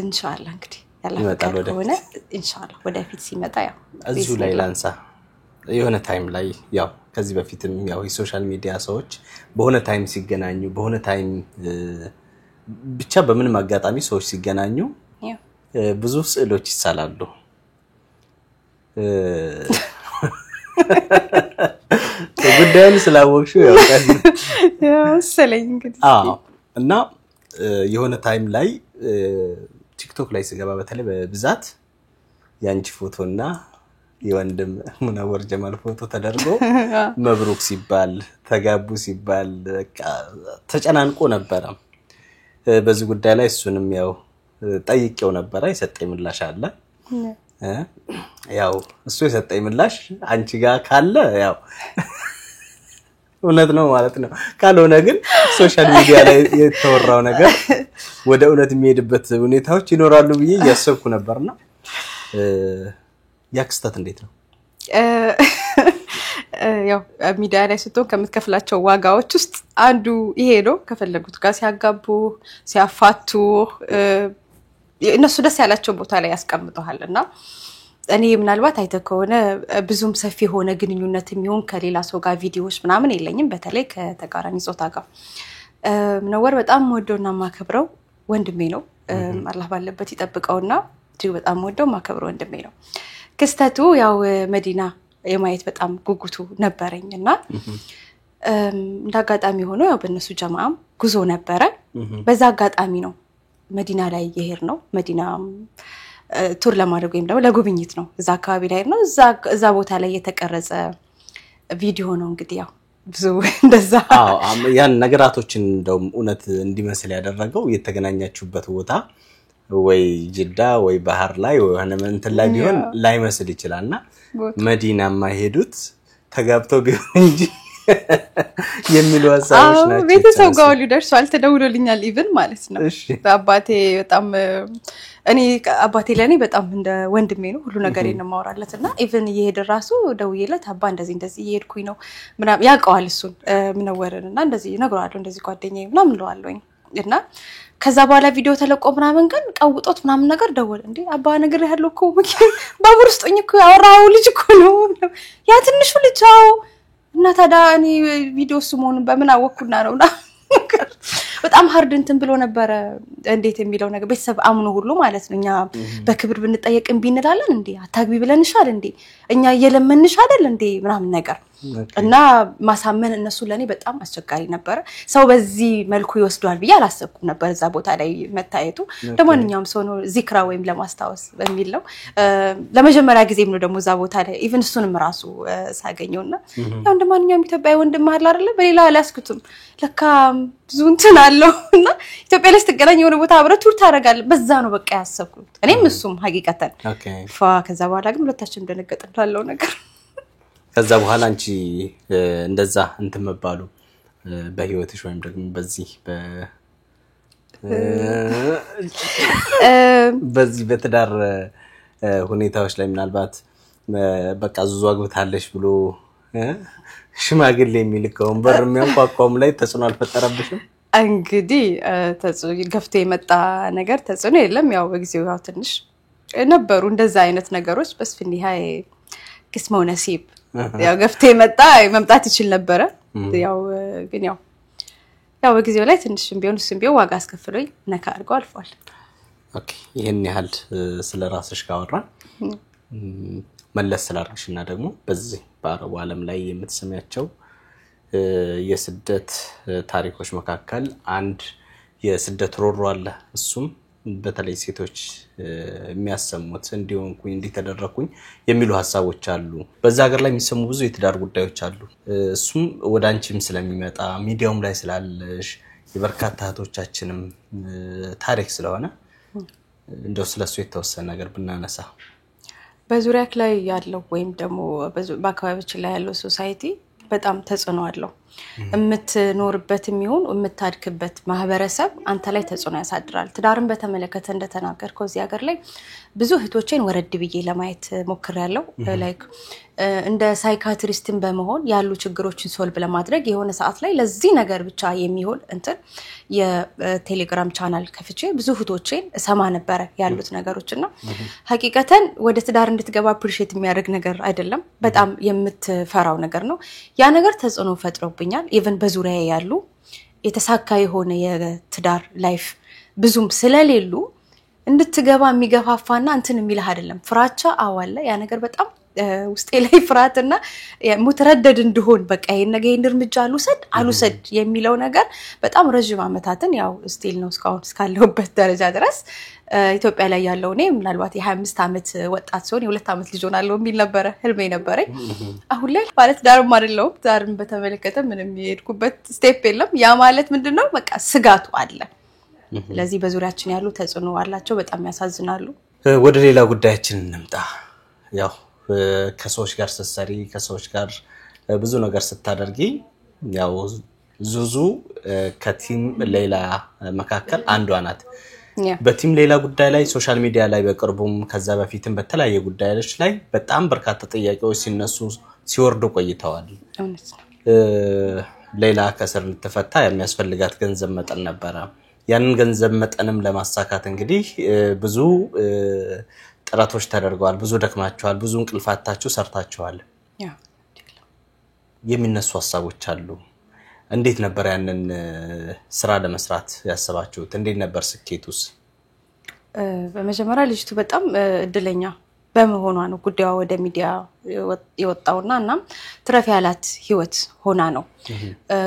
ኢንሻአላህ እንግዲህ ያላህ ሆነ ኢንሻአላህ ወደፊት ሲመጣ ያው እዚሁ ላይ ላንሳ የሆነ ታይም ላይ ያው ከዚህ በፊትም ያው የሶሻል ሚዲያ ሰዎች በሆነ ታይም ሲገናኙ በሆነ ታይም ብቻ በምንም አጋጣሚ ሰዎች ሲገናኙ ብዙ ስዕሎች ይሳላሉ ጉዳዩን ስላወቅሽው ያው ሰለኝ እንግዲህ እና የሆነ ታይም ላይ ቲክቶክ ላይ ስገባ በተለይ በብዛት ያንቺ ፎቶና የወንድም ሙነወር ጀማል ፎቶ ተደርጎ መብሩክ ሲባል ተጋቡ ሲባል ተጨናንቆ ነበር በዚህ ጉዳይ ላይ እሱንም ያው ጠይቄው ነበር የሰጠኝ ምላሽ አለ ያው እሱ የሰጠኝ ምላሽ አንቺ ጋር ካለ ያው እውነት ነው ማለት ነው ካልሆነ ግን ሶሻል ሚዲያ ላይ የተወራው ነገር ወደ እውነት የሚሄድበት ሁኔታዎች ይኖራሉ ብዬ ያሰብኩ ነበርና ያክስታት እንዴት ነው ያው ሚዲያ ላይ ስትሆን ከምትከፍላቸው ዋጋዎች ውስጥ አንዱ ይሄ ነው ከፈለጉት ጋር ሲያጋቡ ሲያፋቱ እነሱ ደስ ያላቸው ቦታ ላይ ያስቀምጡሃልና እኔ ምናልባት አይተከሆነ ብዙም ሰፊ ሆነ ግንኙነት የሚሆን ከሌላ ሰው ጋር ቪዲዮዎች ምናምን የለኝም በተለይ ከተቃራኒ ጾታ ጋር ምነወር በጣም ወዶና ማከብረው ወንድሜ ነው አላህ ባለበት ይጠብቀውና እጅግ በጣም ወደው ማከብረው ወንድሜ ነው ክስተቱ ያው መዲና የማየት በጣም ጉጉቱ ነበርኝና እንዳጋጣሚ ሆኖ ያው በእነሱ ጀማዓም ጉዞ ነበረ በዛ አጋጣሚ ነው መዲና ላይ ይሄር ነው መዲና ቱር ለማድረግ ወይም ደግሞ ለጉብኝት ነው እዛ አካባቢ ላይ ነው እዛ ቦታ ላይ የተቀረጸ ቪዲዮ ነው እንግዲህ ያው ብዙ እንደዛ ያን ነገራቶችን እንደው እውነት እንዲመስል ያደረገው የተገናኛችሁበት ቦታ ወይ ጅዳ ወይ ባህር ላይ ወይ እንትን ላይ ቢሆን ላይመስል ይችላልና መዲናማ ሄዱት ተጋብተው ቢሆን እንጂ የሚለው አሳቦች ናቸው ቤተሰብ ጋር ሊደርሷል ተደውሎልኛል ኢቭን ማለት ነው አባቴ በጣም እኔ አባቴ ለኔ በጣም እንደ ወንድሜ ነው ሁሉ ነገሬን ነው ማወራለትና ኢቭን እየሄደ ራሱ ደውዬለት አባ እንደዚህ እየሄድኩኝ ነው ምናምን ያውቀዋል እሱን ምነወርንና እንደዚህ ነግሯለሁ እንደዚህ ጓደኛዬ ምናምን ለዋለኝ እና ከዛ በኋላ ቪዲዮ ተለቆ ምናምን ግን ቀውጦት ምናምን ነገር ደወለ እንዴ አባ ነገር ያለው እኮ ባቡር ውስጥ እኮ ያወራው ልጅ እኮ ነው ያ ትንሹ ልጅው እና ታዲያ እኔ ቪዲዮ ስሞኑን በምን አወኩና ነውና በጣም ሃርድ እንትን ብሎ ነበር እንዴት የሚለው ነገር ቤተሰብ አምኖ ሁሉ ማለት ነው እኛ በክብር ብንጠየቅም ቢንላለን እንዴ አታግቢ ብለንሻል እንዴ እኛ እየለመንሽ አይደል እንዴ ምናምን ነገር እና ማሳመን እነሱ ለኔ በጣም አስቸጋሪ ነበር ሰው በዚህ መልኩ ይወስዷል ብዬ አላሰብኩም ነበር እዛ ቦታ ላይ መታየቱ ለማንኛውም ሰው ነው ዚክራ ወይም ለማስታወስ በሚል ነው ለመጀመሪያ ጊዜም ነው ደግሞ እዛ ቦታ ላይ ኢቭን እሱንም ራሱ ሳገኘውና ያው እንደማንኛውም ኢትዮጵያዊ ወንድም አለ አይደል በሌላ አላስኩትም ለካ ብዙ እንትን አለውና ኢትዮጵያ ላይ ስትገናኝ የሆነ ቦታ አብረ ቱር ታረጋለህ በዛ ነው በቃ ያሰብኩት እኔም እሱም ሀቂቀተን ከዛ በኋላ ግን ሁለታችን እንደነገጥን ባለው ነገር ከዛ በኋላ አንቺ እንደዛ እንትን መባሉ በህይወትሽ ወይም ደግሞ በዚህ በትዳር ሁኔታዎች ላይ ምናልባት በቃ ዙዙ አግብታለሽ ብሎ ሽማግሌ የሚልከው በር የሚያንኳኳውም ላይ ተጽዕኖ አልፈጠረብሽም? እንግዲህ ገፍቶ የመጣ ነገር ተጽዕኖ የለም። ያው በጊዜው ያው ትንሽ ነበሩ እንደዛ አይነት ነገሮች በስፍኒሃይ ግስመው ነሲብ ያው ገፍቶ የመጣ መምጣት ይችል ነበር። ያው ግን ያው በጊዜው ላይ ትንሽም ቢሆን ዋጋ አስከፍሎኝ ነካ አድርጎ አልፏል። ኦኬ ይሄን ያህል ስለራስሽ ካወራ መለስ ስላርግሽና ደግሞ በዚህ በአረቡ ዓለም ላይ የምትሰሚያቸው የስደት ታሪኮች መካከል አንድ የስደት ሮሮ አለ። እሱም በተለይ ሴቶች የሚያሰሙት እንዲሆንኩኝ እንዲተደረኩኝ የሚሉ ሐሳቦች አሉ። በዛ ሀገር ላይ የሚሰሙ ብዙ የትዳር ጉዳዮች አሉ። እሱም ወደ አንቺም ስለሚመጣ ሚዲያውም ላይ ስላለሽ የበርካታ እህቶቻችንም ታሪክ ስለሆነ እንደው ስለሱ የተወሰነ ነገር ብናነሳ። በዙሪያክ ላይ ያለው ወይም ደግሞ በአካባቢያችን ላይ ያለው ሶሳይቲ በጣም ተጽዕኖ አለው። የምትኖርበት የሚሆን የምታድክበት ማህበረሰብ አንተ ላይ ተጽዕኖ ያሳድራል። ትዳርን በተመለከተ እንደተናገርከው እዚህ ሀገር ላይ ብዙ እህቶቼን ወረድ ብዬ ለማየት ሞክሬያለሁ። ላይክ እንደ ሳይካትሪስትን በመሆን ያሉ ችግሮችን ሶልቭ ለማድረግ የሆነ ሰዓት ላይ ለዚህ ነገር ብቻ የሚሆን የቴሌግራም ቻናል ከፍቼ ብዙ እህቶቼን ሰማ ነበር ያሉት ነገሮችና ሐቂቀተን ወደ ትዳር እንድትገባ አፕሪሺየት የሚያደርግ ነገር አይደለም። በጣም የምትፈራው ነገር ነው። ያ ነገር ተጽዕኖ ፈጥሮብኛል። ኢቭን በዙሪያዬ ያሉ የተሳካ የሆነ የትዳር ላይፍ ብዙም ስለሌሉ እንድትገባ የሚገፋፋና እንትን የሚልህ አይደለም። ፍራቻ አዋለ ያ ነገር በጣም ውስጤ ላይ ፍራትና ሙተረደድ እንደሆን በቃ ይሄን ነገር እርምጃ አልውሰድ የሚለው ነገር በጣም ረጅም አመታትን ያው ስቲል ነው እስካለሁበት ደረጃ ድረስ ኢትዮጵያ ላይ ያለው እኔ ምናልባት የ25 አመት ወጣት ሲሆን የ2 አመት ልጅ ሆናለሁ የሚል ነበር ህልሜ ነበር። አሁን ላይ ማለት ዳርም አይደለም ዳርም በተመለከተ ምንም የሄድኩበት ስቴፕ የለም። ያ ማለት ምንድነው በቃ ስጋቱ አለ። ለዚህ በዙሪያችን ያሉ ተጽዕኖ አላቸው በጣም ያሳዝናሉ። ወደ ሌላ ጉዳያችን እንምጣ። ያው ከሰዎች ጋር ስትሰሪ ከሰዎች ጋር ብዙ ነገር ስታደርጊ ያው ዙዙ ከቲም ሌላ መካከል አንዷ ናት። በቲም ሌላ ጉዳይ ላይ ሶሻል ሚዲያ ላይ በቅርቡም ከዛ በፊትም በተለያየ ጉዳዮች ላይ በጣም በርካታ ጥያቄዎች ሲነሱ ሲወርዱ ቆይተዋል። ሌላ ከስር ልትፈታ የሚያስፈልጋት ገንዘብ መጠን ነበር። ያንን ገንዘብ መጠንም ለማሳካት እንግዲህ ብዙ ጥረቶች ተደርገዋል። ብዙ ደክማችኋል፣ ብዙ እንቅልፋታችሁ ሰርታችኋል። የሚነሱ ሐሳቦች አሉ። እንዴት ነበር ያንን ስራ ለመስራት ያሰባችሁት? እንዴት ነበር ስኬቱስ? በመጀመሪያ ልጅቱ በጣም እድለኛ በመሆኗ ነው ጉዳዩ ወደ ሚዲያ የወጣውና እናም ትረፍ ያላት ህይወት ሆና ነው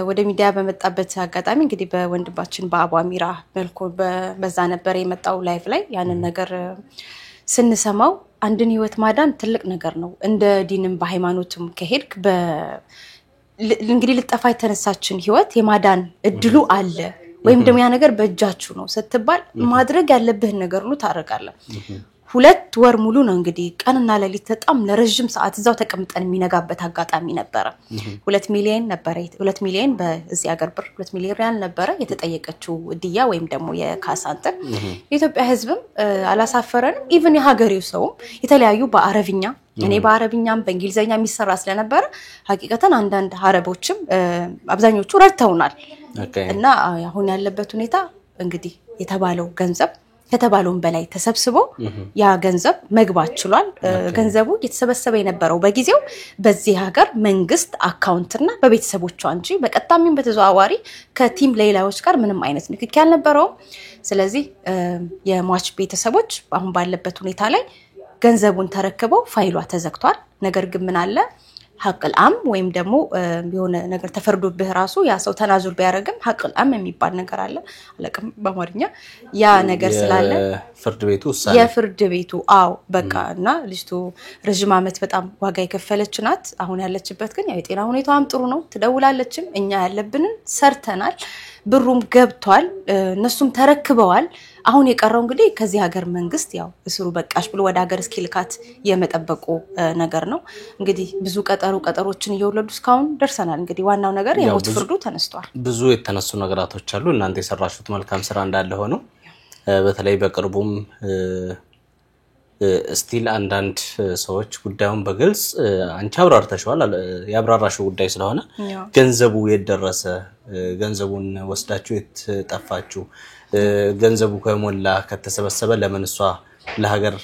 ወደ ሚዲያ በመጣበት አጋጣሚ እንግዲህ በወንድባችን በአቡ አሚራ መልኩ በዛ ነበር የመጣው ላይቭ ላይ ያንን ነገር ስንሰማው አንድን ህይወት ማዳን ትልቅ ነገር ነው። እንደ ዲንም በሃይማኖትም ከሄድክ እንግዲህ ልጠፋ የተነሳችን ህይወት የማዳን እድሉ አለ ወይም ደግሞ ያ ነገር በእጃችሁ ነው ስትባል ማድረግ ያለብህ ነገር ሁሉ ታረጋለህ። 2 ወር ሙሉ ነው እንግዲህ ቀንና ሌሊት በጣም ለረጅም ሰዓት እዛው ተቀምጠን የሚነጋበት አጋጣሚ ነበር። 2 ሚሊዮን ነበር 2 ሚሊዮን በዚህ ሀገር ብር 2 ሚሊዮን ሪያል ነበር የተጠየቀችው ዲያ ወይም ደግሞ የካሳንተ። የኢትዮጵያ ህዝብም አላሳፈረንም። ኢቭን የሀገሬው ሰውም የተለያዩ በአረብኛ እኔ በአረብኛም በእንግሊዘኛ የሚሰራ ስለነበር ሐቂቀተን አንዳንድ አረቦችም አብዛኞቹ ረድተውናል። እና አሁን ያለበት ሁኔታ እንግዲህ የተባለው ገንዘብ ከተባለውን በላይ ተሰብስቦ ያ ገንዘብ መግባት ችሏል። ገንዘቡ የተሰበሰበ የነበረው በጊዜው በዚህ ሀገር መንግስት አካውንትና በቤተሰቦቿ እንጂ በቀጣሚም በተዘዋዋሪ ከቲም ሌላዎች ጋር ምንም አይነት ንክኪ ያልነበረው። ስለዚህ የሟች ቤተሰቦች አሁን ባለበት ሁኔታ ላይ ገንዘቡን ተረክበው ፋይሏ ተዘግቷል። ነገር ግን ምን አለ ሐቅል አም ወይም ደግሞ የሆነ ነገር ተፈርዶብህ ራሱ ያ ሰው ተናዙር ቢያረግም ሐቅል አም የሚባል ነገር አለ አለቅም በአማርኛ ያ ነገር ስላለ ፍርድ ቤቱ ውሳኔ የፍርድ ቤቱ በቃ እና ልጅቱ ረጅም አመት በጣም ዋጋ የከፈለች ናት። አሁን ያለችበት ግን የጤና ሁኔታዋም ጥሩ ነው። ትደውላለችም እኛ ያለብንን ሰርተናል። ብሩም ገብቷል እነሱም ተረክበዋል። አሁን የቀረው እንግዲህ ከዚህ ሀገር መንግስት ያው እስሩ በቃሽ ብሎ ወደ ሀገር እስኪልካት የመጠበቁ ነገር ነው። እንግዲህ ብዙ ቀጠሮችን እየወለዱ እስካሁን ደርሰናል። እንግዲህ ዋናው ነገር የሞት ፍርዱ ተነስቷል። ብዙ የተነሱ ነገራቶች አሉ። እናንተ የሰራችሁት መልካም ስራ እንዳለ ሆኖ በተለይ በቅርቡም ስቲል አንዳንድ ሰዎች ጉዳዩን በግልጽ አንቺ አብራርተሽዋል ያብራራሽው ጉዳይ ስለሆነ ገንዘቡ የደረሰ ገንዘቡን ወስዳችሁ የተጠፋችሁ ገንዘቡ ከሞላ ከተሰበሰበ ለምን እሷ ለሀገር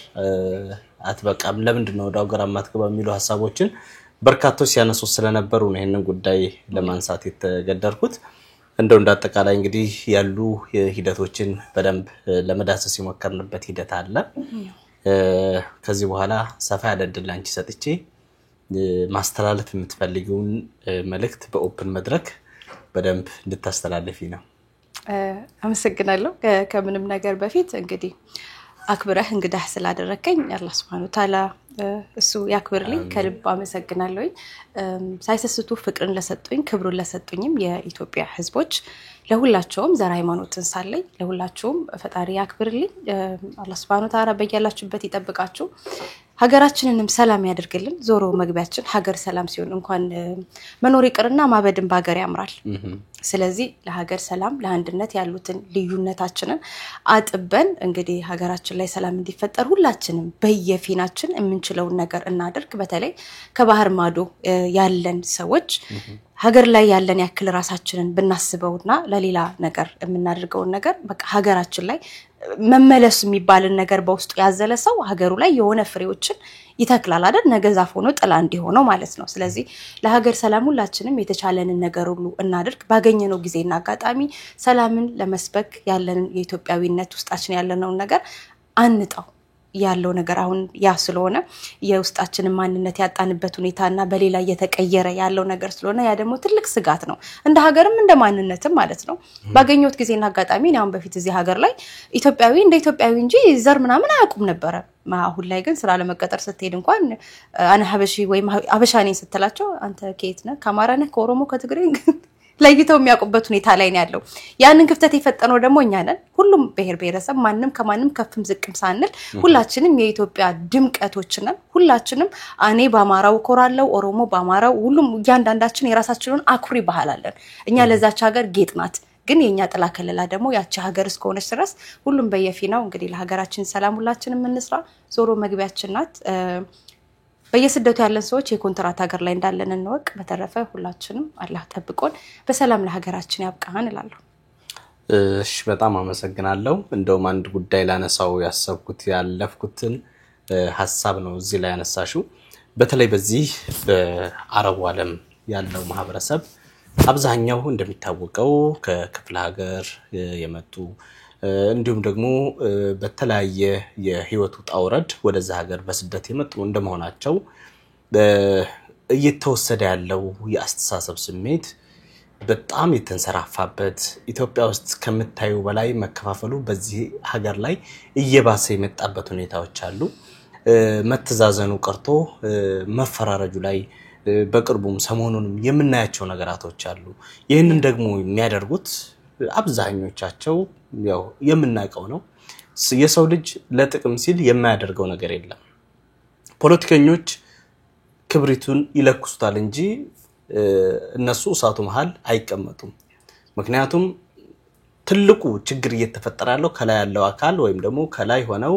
አትበቃም ለምንድነው ወደ ሀገር አማትገባ የሚሉ ሐሳቦችን በርካቶች ሲያነሱ ስለነበሩ ነው ይሄንን ጉዳይ ለማንሳት የተገደድኩት እንደው እንዳጠቃላይ እንግዲህ ያሉ ሂደቶችን በደንብ ለመዳሰስ ይሞከርንበት ሂደት አለ ከዚህ በኋላ ሰፋ ያደድል አንቺ ሰጥቼ ማስተላለፍ የምትፈልጊውን መልእክት በኦፕን መድረክ በደንብ እንድታስተላልፊ ነው አመሰግናለሁ ከምንም ነገር በፊት እንግዲህ አክብረህ እንግዳህ ስላደረከኝ አላህ Subhanahu Ta'ala እሱ ያክብርልኝ ከልብ አመሰግናለሁ ሳይሰስቱ ፍቅርን ለሰጡኝ ክብሩን ለሰጡኝም የኢትዮጵያ ህዝቦች ለሁላቸውም ዘር ሃይማኖትን ሳለኝ ለሁላቸውም ፈጣሪ ያክብርልኝ አላህ Subhanahu Ta'ala በእያላችሁበት ይጠብቃችሁ ሀገራችንንም ሰላም ያድርግልን ዞሮ መግቢያችን ሀገር ሰላም ሲሆን እንኳን መኖር ይቅርና ማበድን ባገር ያምራል ስለዚህ ለሀገር ሰላም ለአንድነት ያሉትን ልዩነታችንን አጥበን እንግዲህ ሀገራችን ላይ ሰላም እንዲፈጠር ሁላችንም በየፊናችን የምንችለው ነገር እናድርግ በተለይ ከባህር ማዶ ያለን ሰዎች ሀገር ላይ ያለን ያክል ራሳችንን ብናስበውና ለሌላ ነገር የምናደርገው ነገር በቃ ሀገራችን ላይ መመለስ የሚባልን ነገር በውስጡ ያዘለ ሰው ሀገሩ ላይ የሆነ ፍሬዎችን ይተክላል አይደል ነገ ዛፍ ሆኖ ጥላ እንዲሆነው ማለት ነው ስለዚህ ለሀገር ሰላም ሁላችንም የተቻለንን ነገር ሁሉ እናድርግ ባገኘነው ጊዜና አጋጣሚ ሰላምን ለመስበክ ያለንን የኢትዮጵያዊነት ውስጣችን ያለነው ነገር አንጣው ያለው ነገር አሁን ያ ስለሆነ የውስጣችንን ማንነት ያጣንበት ሁኔታና በሌላ እየተቀየረ ያለው ነገር ስለሆነ ያ ደግሞ ትልቅ ስጋት ነው እንደ ሀገርም እንደ ማንነትም ማለት ነው ባገኘሁት ጊዜና አጋጣሚ ነው አሁን በፊት እዚህ ሀገር ላይ ኢትዮጵያዊ እንደ ኢትዮጵያዊ እንጂ ዘር ምናምን አያውቁም ነበር አሁን ላይ ግን ስራ ለመቀጠር ስትሄድ እንኳን አና ሀበሺ ወይ አበሻኔ ስትላቸው አንተ ከየት ነህ ከአማራ ነህ ከኦሮሞ ከትግሬ ለይተው የሚያውቁበት ሁኔታ ላይ ነው ያለው ያንን ክፍተት የፈጠነው ደግሞ እኛ ነን ሁሉም ብሔረሰብ ማንንም ከማንንም ከፍም ዝቅም ሳንል ሁላችንም የኢትዮጵያ ድምቀቶች ነን ሁላችንም እኔ በአማራው ኮራለው ኦሮሞ በአማራው ሁሉም ያንዳንዳችን የራሳችንን አኩሪ ባህል አለን እኛ ለዛች ሀገር ጌጥ ናት ግን የኛ ጥላ ከለላ ደግሞ ያቺ ሀገር እስከሆነች ድረስ ሁሉም በየፊናው እንግዲህ ለሀገራችን ሰላም ሁላችንም እንስራ ዞሮ መግቢያችን ናት በየስደቱ ያለን ሰዎች የኮንትራት ሀገር ላይ እንዳለን እንወቅ በተረፈ ሁላችንም አላህ ተጠብቆን በሰላም ለሀገራችን ያብቃን እላለሁ እሺ በጣም አመሰግናለሁ እንደውም አንድ ጉዳይ ላነሳው ያሰብኩት ያለፍኩትን ሐሳብ ነው እዚህ ላይ ያነሳሽው በተለይ በዚህ በአረቡ ዓለም ያለው ማህበረሰብ አብዛኛው እንደሚታወቀው ከክፍለ ሀገር የመጡ እንዲሁም ደግሞ በተለያየ የህይወቱ ጣውረድ ወደዛ ሀገር በስደት የመጡ እንደመሆናቸው እየተወሰደ ያለው የአስተሳሰብ ስሜት በጣም የተንሰራፋበት ኢትዮጵያ ውስጥ ከምታዩ በላይ መከፋፈሉ በዚህ ሀገር ላይ እየባሰ የመጣበት ሁኔታዎች አሉ መተዛዘኑ ቀርቶ መፈራረጁ ላይ በቅርቡም ሰሞኑንም የምናያቸው ነገራቶች አሉ ይሄንን ደግሞ የሚያደርጉት አብዛኞቻቸው ያው የምናቀው ነው የሰው ልጅ ለጥቅም ሲል የማያደርገው ነገር የለም ፖለቲከኞች ክብሪቱን ይለኩሱታል እንጂ እነሱ እሳቱ መሃል አይቀመጡም ምክንያቱም ትልቁ ችግር እየተፈጠረ ያለው ከላይ ያለው አካል ወይም ደግሞ ከላይ ሆነው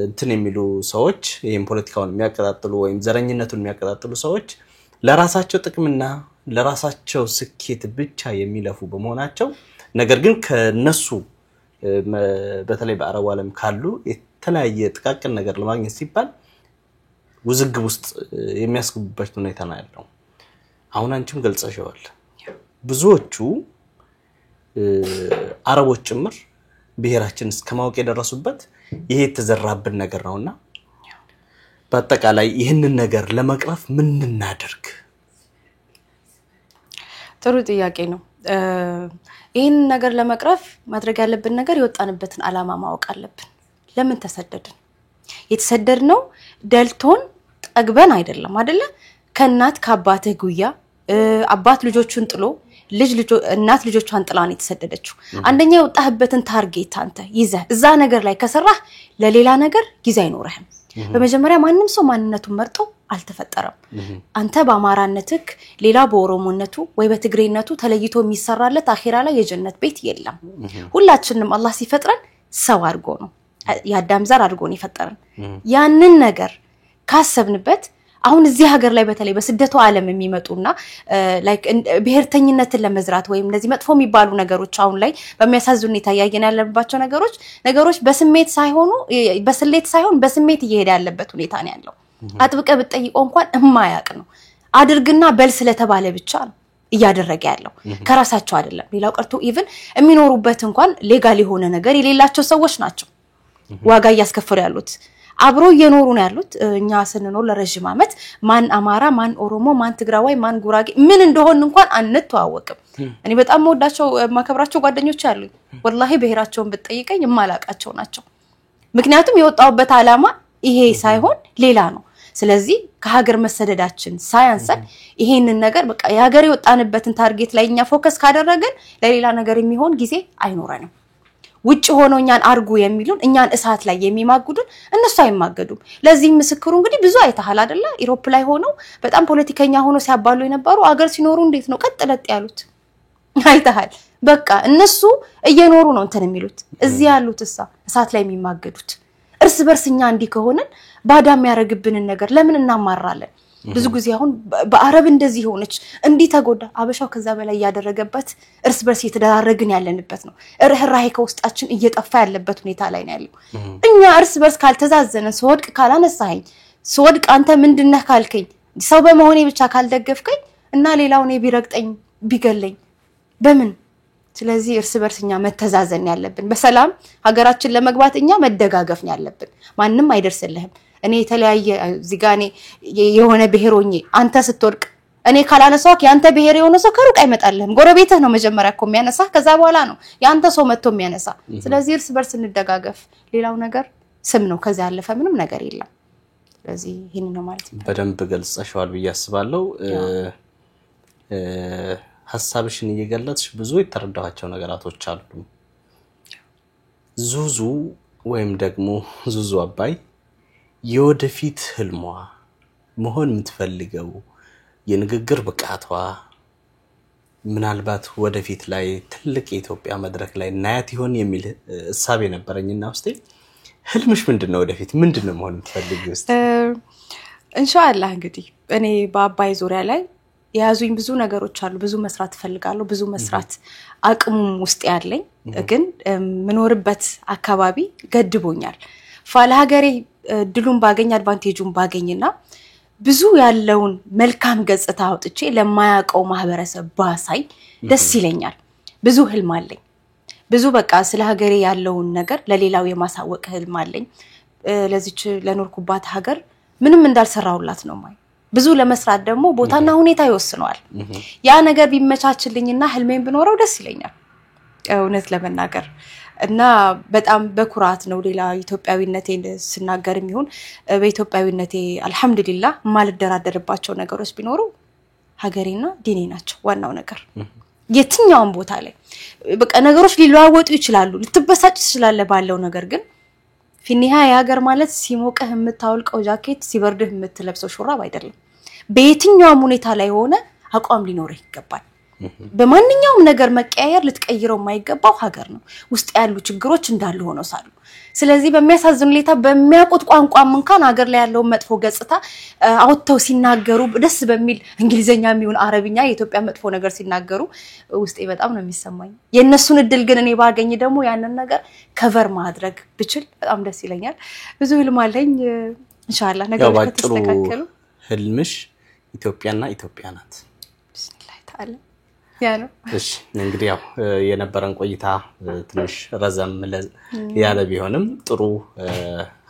እንትን የሚሉ ሰዎች ይሄን ፖለቲካውን የሚያቀጣጥሉ ወይም ዘረኝነቱን የሚያቀጣጥሉ ሰዎች ለራሳቸው ጥቅምና ለራሳቸው ስኬት ብቻ የሚለፉ በመሆናቸው ነገር ግን ከነሱ በተለይ በአረቡ ዓለም ካሉ የተለያየ ጥቃቅን ነገር ለማግኘት ሲባል ውዝግብ ውስጥ የሚያስገቡበት ሁኔታ ነው ያለው አሁን አንቺም ገልጸሽዋል ብዙዎቹ አረቦች ጭምር ብሔራችን እስከማወቅ የደረሱበት ይሄ ተዘራብን ነገር ነውና በአጠቃላይ ይህንን ነገር ለመቅረፍ ምን እናደርግ ጥሩ ጥያቄ ነው ይሄን ነገር ለመቅረፍ ማድረግ ያለብን ነገር ይወጣንበትን አላማ ማወቅ አለብን ለምን ተሰደድን የተሰደድነው ደልቶን ጠግበን አይደለም አይደለ ከናት ከአባትህ ጉያ አባት ልጆቹን ጥሎ እናት ልጆቿን ጥላ ነው የተሰደደችው አንደኛ የወጣህበትን ታርጌት አንተ ይዘህ እዛ ነገር ላይ ከሰራህ ለሌላ ነገር ጊዜ አይኖርህም በመጀመሪያ ማንንም ሰው ማንነቱን መርጦ አልተፈጠረም አንተ በአማራነትክ ሌላ በኦሮሞነቱ ወይ በትግሬነቱ ተለይቶ የሚሰራለት አኺራ ላይ የጀነት ቤት የለም ሁላችንም አላህ ሲፈጥረን ሰው አድርጎ ነው ያዳም ዘር አድርጎ ነው የፈጠረን ያንን ነገር ካሰብንበት አሁን እዚህ ሀገር ላይ በተለይ በስደቱ ዓለም የሚመጡና ላይክ ብሔርተኝነትን ለመዝራት ወይም እንደዚህ መጥፎ የሚባሉ ነገሮች አሁን ላይ በሚያሳዝኑ ሁኔታ ያያየን ያለባቸው ነገሮች በስሜት ሳይሆኑ በስሌት ሳይሆን በስሜት እየሄደ ያለበት ሁኔታ ነው ያለው አጥብቀ ብትጠይቀው እንኳን እማያቅ ነው አድርግና በል ስለተባለ ብቻ ነው እያደረገ ያለው ከራሳቸው አይደለም ሌላው ቀርቶ ኢቭን የሚኖሩበት እንኳን ሌጋል የሆነ ነገር የሌላቸው ሰዎች ናቸው ዋጋ ያስከፈሉ ያሉት አብሮ እየኖሩ ነው ያሉት እኛ ስንኖር ለረጅም አመት ማን አማራ ማን ኦሮሞ ማን ትግራዋይ ማን ጉራጌ ምን እንደሆነ እንኳን አንተዋወቅም እኔ በጣም ወዳቸው ማከብራቸው ጓደኞች አሉኝ ወላሂ በህራቸውን በትጠይቀኝ የማላቃቸው ናቸው ምክንያቱም የወጣውበት አላማ ይሄ ሳይሆን ሌላ ነው ስለዚህ ከሀገር መሰደዳችን ሳያንሰን ይሄንን ነገር በቃ የሀገር የወጣንበትን ታርጌት ላይ እኛ ፎከስ ካደረገን ለሌላ ነገር የሚሆን ጊዜ አይኖረንም ውጭ ሆኖኛን አርጉ የሚሉን እኛን እሳት ላይ የሚማጉዱን እነሱ አይማገዱም ለዚህ ምስክሩ እንግዲህ ብዙ አይተሃል አይደለ ኢሮፕ ላይ ሆነው በጣም ፖለቲከኛ ሆኖ ሲያባሉ የነበሩ አገር ሲኖሩ እንዴት ነው ቀጥለጥ ያሉት አይተሃል በቃ እነሱ እየኖሩ ነው እንትን የሚሉት እዚህ ያሉት እሳት ላይ የሚማገዱት እርስ በርስኛ እንዲ ከሆነን ባዳም ያረግብንን ነገር ለምን እናማራለን ብዙ ጊዜ አሁን በአረብ እንደዚህ ሆነች እንዲ ተጎዳ አበሻው ከዛ በላይ ያደረገበት እርስ በርስ የተደራረግን ያለንበት ነው ርህራሄ ከውስጣችን እየጠፋ ያለበት ሁኔታ ላይ ነው ያለው እኛ እርስ በርስ ካልተዛዘነ ስወድቅ ካላነሳኸኝ ስወድቅ አንተ ምንድነህ ካልከኝ ሰው በመሆኔ ብቻ ካልደገፍከኝ እና ሌላው ነው ቢረግጠኝ ቢገለኝ በምን ስለዚህ እርስ በርስኛ መተዛዘን ያለብን በሰላም ሀገራችን ለመግባት እኛ መደጋገፍ ያለብን ማንንም አይደርስልህም እኔ የተለያየ ዚጋኔ የሆነ ብሔሮኝ አንተ ስትወርቅ እኔ ካላነሳውክ ያንተ ብሔር የሆነ ሰው ከሩቅ አይመጣልህም ጎረቤትህ ነው መጀመሪያ እኮ የሚያነሳ ከዛ በኋላ ነው ያንተ ሰው መጥቶ የሚያነሳ ስለዚህ እርስ በርስ እንደጋገፍ ሌላው ነገር ስም ነው ከዛ ያለፈ ምንም ነገር የለም ስለዚህ ይሄን ነው ማለት ነው በደንብ ገልጸሻል ብዬ አስባለሁ ሐሳብሽን እየገለጽሽ ብዙ የተረዳኋቸው ነገራቶች አሉ ዙዙ ወይም ደግሞ ዙዙ አባይ የወደፊት ህልሟ መሆን የምትፈልገው የንግግር ብቃቷ ምናልባት ወደፊት ላይ ትልቅ የኢትዮጵያ መድረክ ላይ ናያት ይሆን የሚል ሐሳብ ነበርኝና ውስጤ ህልምሽ ምንድነው ወደፊት ምንድነው መሆን የምትፈልጊው ኢንሻአላህ እንግዲህ እኔ በአባይ ዙሪያ ላይ ያዙኝ ብዙ ነገሮች አሉ ብዙ መስራት ፈልጋለሁ ብዙ መስራት አቅሙም ውስጥ ያለኝ ግን ምኖርበት አካባቢ ገድቦኛል ፋለ ሀገሬ ድሉን ባገኝ አድቫንቴጁን ባገኝና ብዙ ያለውን መልካም ገጽታ አውጥቼ ለማያቀው ማህበረሰብ ባሳይ ደስ ይለኛል ብዙ ህልም አለኝ ብዙ በቃ ስለ ሀገሬ ያለውን ነገር ለሌላው የማሳወቅ ህልም አለኝ ለዚች ለኖርኩባት ሀገር ምንም እንዳልሰራውላት ነው ማይ ብዙ ለመስራት ደግሞ ቦታና ሁኔታ ይወስነዋል ያ ነገር ቢመቻችልኝና ህልሜን ብኖረው ደስ ይለኛል እውነት ለመናገር እና በጣም በኩራት ነው ሌላ ኢትዮጵያዊነቴን ስናገርም ይሁን በኢትዮጵያዊነቴ አልহামዱሊላህ ማልደራደርባቸው ነገሮች ቢኖሩ ሀገሬና ዲኔ ናቸው ዋናው ነገር የትኛውም ቦታ ላይ በቃ ነገሮች ሊለዋወጡ ይችላሉ ልትበሳጭ ይችላል ባለው ነገር ግን ፊኒሃያ ሀገር ማለት ሲሞቀህ የምታውልቀው ጃኬት ሲበርድህ የምትለብሰው ሹራብ አይደለም በየትኛውም ሁኔታ ላይ ሆነ አቋም ሊኖርህ ይገባል በማንኛውም ነገር መቀያየር ልትቀይረው የማይገባው ሀገር ነው ውስጥ ያሉ ችግሮች እንዳሉ ሆነው ሳሉ ስለዚህ በሚያሳዝን ሁኔታ በሚያቆጥ ቋንቋም እንኳን ሀገር ላይ ያለው መጥፎ ገጽታ አውጥተው ሲናገሩ ደስ በሚል እንግሊዘኛ የሚሆን አረብኛ የኢትዮጵያ መጥፎ ነገር ሲናገሩ ውስጤ በጣም ነው የሚሰማኝ የነሱን እድል ግን እኔ ባገኝ ደግሞ ያንን ነገር ከቨር ማድረግ ብችል በጣም ደስ ይለኛል ብዙ ህልም አለኝ ኢንሻአላህ ነገሮች ከተስተካከሉ ህልምሽ ኢትዮጵያና ኢትዮጵያ ናት ቢስሚላህ ተዓላ ያ ነው እሺ እንግዲህ ያው የነበረን ቆይታ ትንሽ ረዘም ያለ ቢሆንም ጥሩ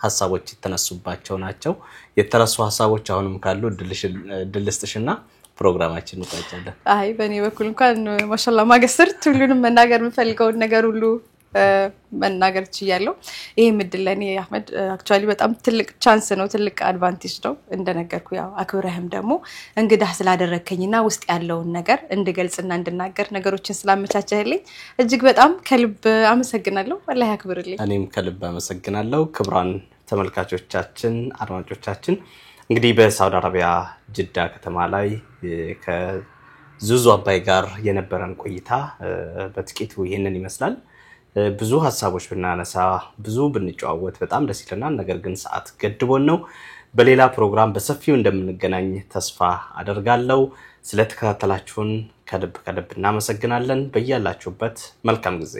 ሐሳቦች የተነሱባቸው ናቸው የተረሱ ሐሳቦች አሁንም ካሉ ድልስትሽና ፕሮግራማችን እንቀጥላለን አይ በኔ በኩል እንኳን ማሻአላህ ማገስር ሁሉንም መናገር የምፈልገው ነገር ሁሉ መናገር ይችላል ይሄ ምድል ለኔ አህመድ አክቹአሊ በጣም ትልቅ ቻንስ ነው ትልቅ አድቫንቴጅ ነው እንደነገርኩ ያው አክብረህም ደግሞ እንግዳህ ስላደረከኝና ውስጥ ያለውን ነገር እንድገልጽና እንድናገር ነገሮችን ስላመቻቸህልኝ እጅግ በጣም ከልብ አመሰግናለሁ አላህ ያክብርልኝ እኔም ከልብ አመሰግናለሁ ክብራን ተመልካቾቻችን አድማጮቻችን እንግዲህ በሳውዲ አረቢያ ጅዳ ከተማ ላይ ከዙዙ አባይ ጋር የነበረን ቆይታ በጥቂቱ ይሄንን ይመስላል ብዙ ሐሳቦች ብናነሳ ብዙ ብንጨዋወት በጣም ደስ ይለናል። ነገር ግን ሰዓት ገድቦን ነው። በሌላ ፕሮግራም በሰፊው እንደምንገናኝ ተስፋ አደርጋለሁ። ስለተከታተላችሁን ከልብ እናመሰግናለን። በያላችሁበት መልካም ጊዜ